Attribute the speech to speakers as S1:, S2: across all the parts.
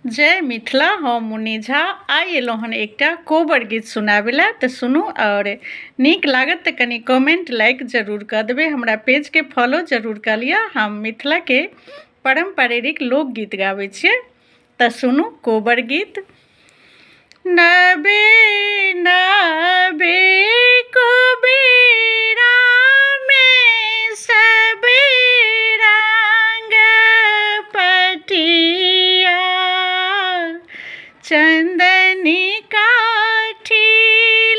S1: जय मिथिला। हम मुन्नी झा आई एलहुँ हन एकटा कोबर गीत सुनाबै तऽ सुनू और नीक लागत तऽ कनि कमेंट लाइक जरूर कऽ देबै। हमरा पेजके फॉलो जरूर कऽ लिअ। हम मिथिलाके पारंपरिक लोकगीत गाबै छियै तऽ सुनू कोबर गीत। नबे नबे कोबेरा में सब रंग पटिया, चंदनी काठी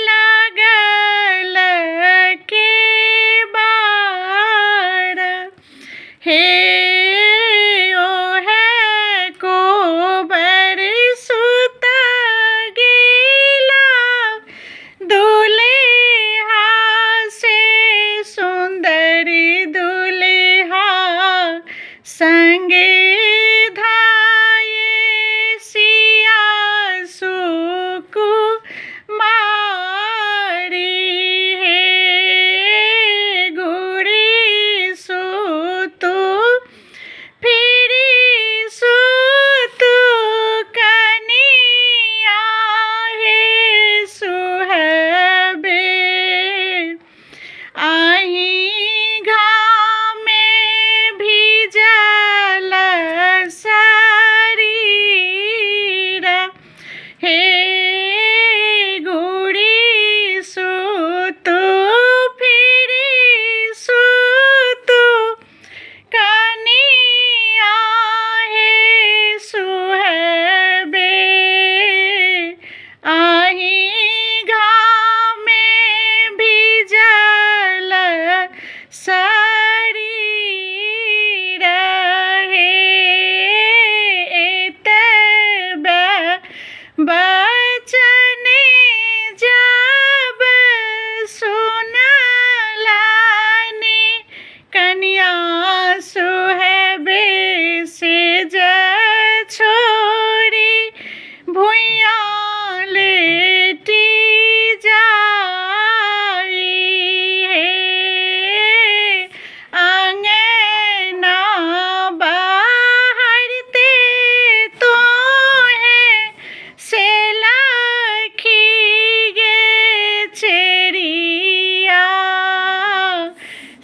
S1: लागल केबाड़, हे ओहे कोबर सुत गेला, दुल्हा से सुंदरी दुल्हा संगे धाये सिया सुकुमारी, हे गुड़ी सुतु फिरी सुतु कनिया, हे सुहबे आही घामे भीजल शरीर, हे गुड़ी सुतु फिरी सुतु कनिया, हे सुहबे आही घामे भीजल शरीर, हे एतबे बचन जब सुनलनि कनिया सुहबे से छोड़ी भुइयाँ लेटी जाई, हे अंगना बाहरते तोहे से लखी गे चेरिया,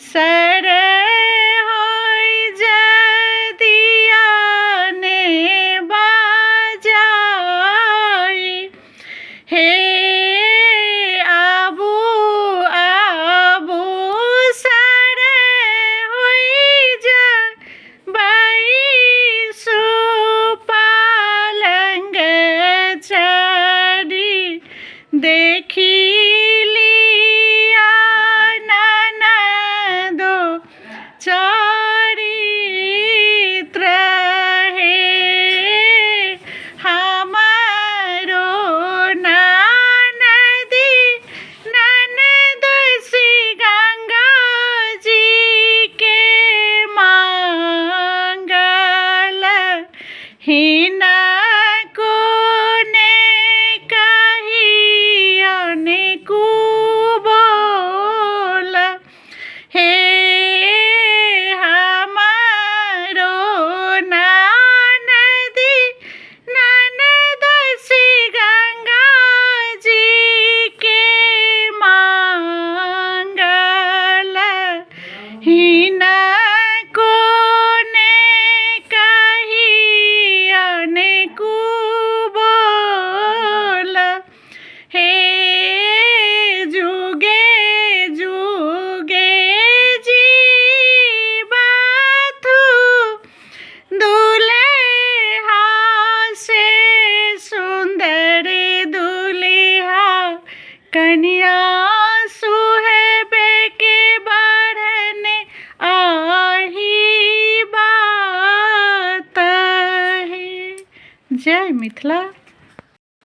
S1: सर होई जदिया ने बाजाई, हे आबू आबू सर होई जबई सुपलंग चढ़ी, देखी लिया ननदो चरित्र, हे हमारो ननदोसी गंगा जी के मांगल, हिनको ने कहियन कुबोल, हे हमारो ननदोसी गंगा जी के मांगल, हिनको ने कहियन कुबोल, हे जुगे जुगे जीवथु दुल्हा से सुंदर दुल्हा कन्या सुहबे के बढ़ने आही बात है। जय मिथिला।